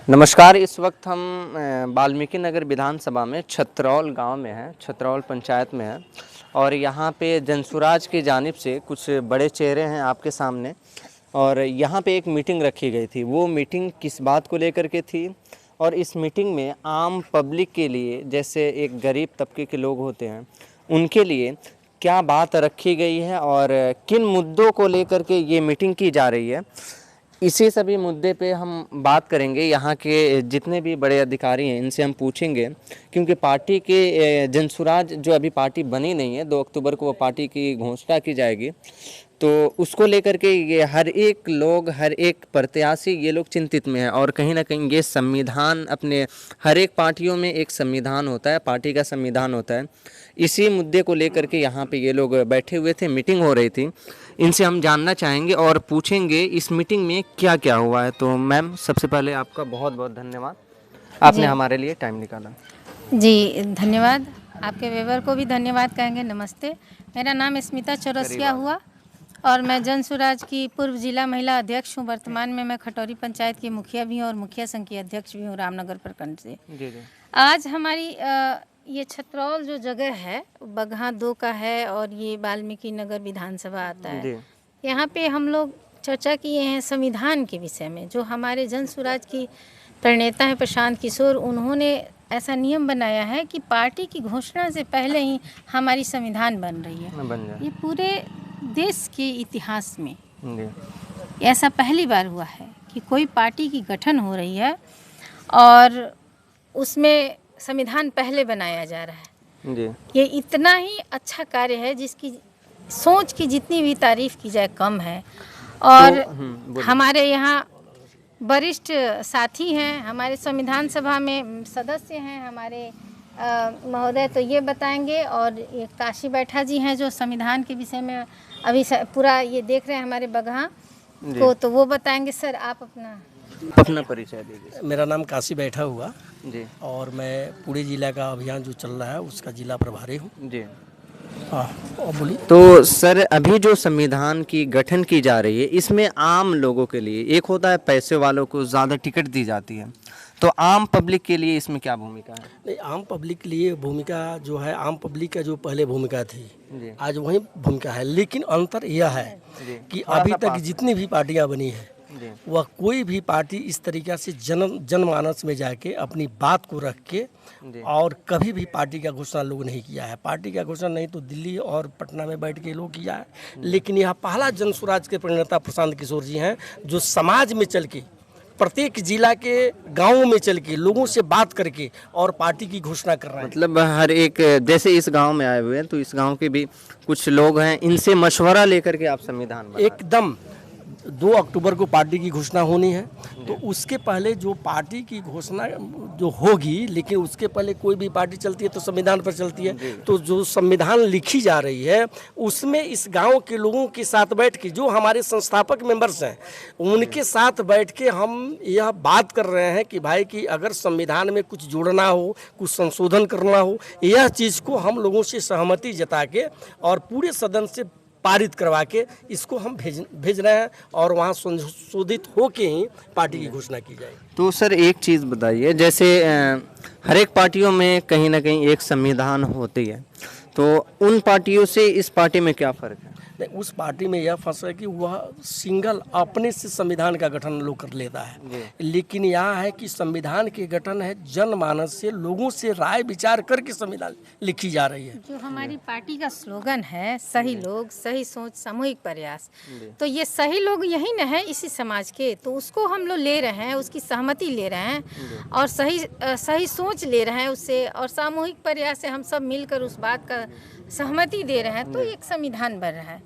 नमस्कार। इस वक्त हम वाल्मीकि नगर विधानसभा में छत्रौल गांव में हैं, छत्रौल पंचायत में हैं और यहाँ पे जनसुराज की जानिब से कुछ बड़े चेहरे हैं आपके सामने। और यहाँ पे एक मीटिंग रखी गई थी। वो मीटिंग किस बात को लेकर के थी और इस मीटिंग में आम पब्लिक के लिए, जैसे एक गरीब तबके के लोग होते हैं, उनके लिए क्या बात रखी गई है और किन मुद्दों को लेकर के ये मीटिंग की जा रही है, इसी सभी मुद्दे पे हम बात करेंगे। यहाँ के जितने भी बड़े अधिकारी हैं इनसे हम पूछेंगे, क्योंकि पार्टी के जनसुराज जो अभी पार्टी बनी नहीं है, 2 अक्टूबर को वो पार्टी की घोषणा की जाएगी, तो उसको लेकर के ये हर एक प्रत्याशी ये लोग चिंतित में है। और कहीं ना कहीं ये संविधान, अपने हर एक पार्टियों में एक संविधान होता है, पार्टी का संविधान होता है। इसी मुद्दे को लेकर के यहाँ पे ये लोग बैठे हुए थे, मीटिंग हो रही थी। इनसे हम जानना चाहेंगे और पूछेंगे इस मीटिंग में क्या क्या हुआ है। तो मैम, सबसे पहले आपका बहुत बहुत धन्यवाद, आपने हमारे लिए टाइम निकाला। जी धन्यवाद। आपके व्यूअर को भी धन्यवाद कहेंगे। नमस्ते, मेरा नाम स्मिता चौरसिया हुआ और मैं जनसुराज की पूर्व जिला महिला अध्यक्ष हूँ। वर्तमान में मैं खटौरी पंचायत की मुखिया भी हूँ और मुखिया संघ की अध्यक्ष भी हूँ रामनगर प्रखंड से। जी जी। आज हमारी ये छत्रौल जो जगह है बगहा 2 का है और ये वाल्मीकि नगर विधानसभा आता है। यहाँ पे हम लोग चर्चा किए हैं संविधान के विषय में। जो हमारे जनसुराज की प्रणेता हैं प्रशांत किशोर, उन्होंने ऐसा नियम बनाया है कि पार्टी की घोषणा से पहले ही हमारी संविधान बन रही है। ये पूरे देश के इतिहास में ऐसा पहली बार हुआ है कि कोई पार्टी की गठन हो रही है और उसमें संविधान पहले बनाया जा रहा है। जी। ये इतना ही अच्छा कार्य है जिसकी सोच की जितनी भी तारीफ की जाए कम है। और हमारे यहाँ वरिष्ठ साथी हैं, हमारे संविधान सभा में सदस्य हैं हमारे महोदय, तो ये बताएंगे। और एक काशी बैठा जी हैं जो संविधान के विषय में अभी पूरा ये देख रहे हैं हमारे बगहा को, तो वो बताएंगे। सर, आप अपना परिचय दीजिए। मेरा नाम काशी बैठा हुआ जी और मैं पूरे जिला का अभियान जो चल रहा है उसका जिला प्रभारी हूँ। जी। हाँ, और बोलिए। तो सर, अभी जो संविधान की गठन की जा रही है, इसमें आम लोगों के लिए, एक होता है पैसे वालों को ज़्यादा टिकट दी जाती है, तो आम पब्लिक के लिए इसमें क्या भूमिका है? नहीं, आम पब्लिक के लिए भूमिका जो है, आम पब्लिक का जो पहले भूमिका थी आज वही भूमिका है। लेकिन अंतर यह है कि अभी तक जितनी भी पार्टियां बनी हैं वह कोई भी पार्टी इस तरीक़ा से जनमानस में जाके अपनी बात को रख के और कभी भी पार्टी का घोषणा लोग नहीं किया है। पार्टी का घोषणा नहीं तो दिल्ली और पटना में बैठ के लोग किया है, लेकिन यह पहला जनसुराज के प्रणेता प्रशांत किशोर जी हैं जो समाज में चल के, प्रत्येक जिला के गांवों में चल के, लोगों से बात करके और पार्टी की घोषणा कर रहे हैं। मतलब हर एक, जैसे इस गांव में आए हुए हैं तो इस गांव के भी कुछ लोग हैं, इनसे मशवरा लेकर के आप संविधान बना रहे हैं। एकदम 2 अक्टूबर को पार्टी की घोषणा होनी है, तो उसके पहले जो पार्टी की घोषणा जो होगी, लेकिन उसके पहले कोई भी पार्टी चलती है तो संविधान पर चलती है। तो जो संविधान लिखी जा रही है उसमें इस गांव के लोगों के साथ बैठ के, जो हमारे संस्थापक मेंबर्स हैं, उनके साथ बैठ के हम यह बात कर रहे हैं कि भाई कि अगर संविधान में कुछ जोड़ना हो, कुछ संशोधन करना हो, यह चीज़ को हम लोगों से सहमति जता के और पूरे सदन से पारित करवा के इसको हम भेज रहे हैं और वहाँ संशोधित होके ही पार्टी की घोषणा की जाएगी। तो सर, एक चीज़ बताइए, जैसे हर एक पार्टियों में कहीं ना कहीं एक संविधान होती है, तो उन पार्टियों से इस पार्टी में क्या फ़र्क है? नहीं, उस पार्टी में यह फंस है कि वह सिंगल अपने से संविधान का गठन लोग कर लेता है, लेकिन यह है कि संविधान के गठन है जनमानस से, लोगों से राय विचार करके संविधान लिखी जा रही है। जो हमारी पार्टी का स्लोगन है, सही लोग, सही सोच, सामूहिक प्रयास, तो ये सही लोग यही न है इसी समाज के, तो उसको हम लोग ले रहे हैं, उसकी सहमति ले रहे हैं और सही सोच ले रहे हैं उससे, और सामूहिक प्रयास से हम सब मिलकर उस बात का सहमति दे रहे हैं, तो एक संविधान बन रहा है।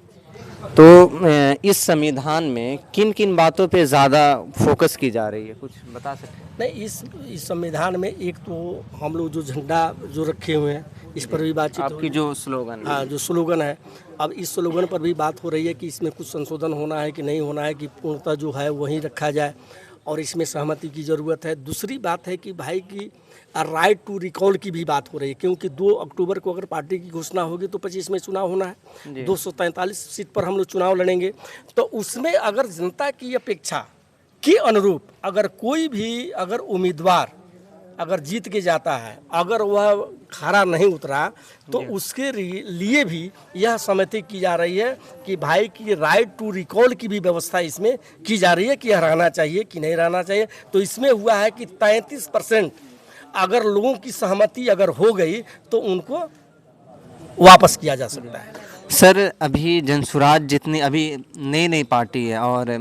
तो इस संविधान में किन किन बातों पे ज़्यादा फोकस की जा रही है, कुछ बता सकते हैं? नहीं, इस संविधान में एक तो हम लोग जो झंडा जो रखे हुए हैं इस पर भी बातचीत, आपकी जो स्लोगन, हाँ, जो स्लोगन है, अब इस स्लोगन पर भी बात हो रही है कि इसमें कुछ संशोधन होना है कि नहीं होना है, कि पूर्णतः जो है वहीं रखा जाए, और इसमें सहमति की ज़रूरत है। दूसरी बात है कि भाई की राइट टू रिकॉल की भी बात हो रही है, क्योंकि 2 अक्टूबर को अगर पार्टी की घोषणा होगी तो 25 में चुनाव होना है, 243 सीट पर हम लोग चुनाव लड़ेंगे, तो उसमें अगर जनता की अपेक्षा के अनुरूप अगर कोई भी अगर उम्मीदवार अगर जीत के जाता है, अगर वह खरा नहीं उतरा, तो उसके लिए भी यह सहमति की जा रही है कि भाई की राइट टू रिकॉल की भी व्यवस्था इसमें की जा रही है कि यह रहना चाहिए कि नहीं रहना चाहिए। तो इसमें हुआ है कि 33% अगर लोगों की सहमति अगर हो गई तो उनको वापस किया जा सकता है। सर अभी जनसुराज जितनी अभी नई नई पार्टी है और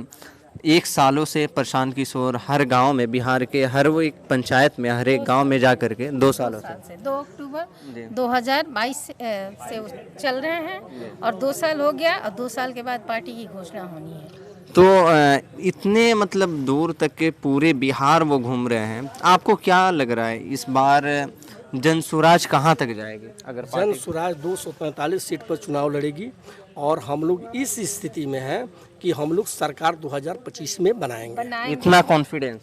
1 सालों से प्रशांत किशोर हर गांव में, बिहार के हर वो एक पंचायत में, हर एक गांव में जा करके 2 सालों से 2 अक्टूबर 2022 से चल रहे हैं और 2 साल हो गया और 2 साल के बाद पार्टी की घोषणा होनी है। तो इतने मतलब दूर तक के पूरे बिहार वो घूम रहे हैं, आपको क्या लग रहा है इस बार जनसुराज कहाँ तक जाएगी? अगर जनसुराज 245 सीट पर चुनाव लड़ेगी और हम लोग इस स्थिति में हैं कि हम लोग सरकार 2025 में बनाएंगे। इतना कॉन्फिडेंस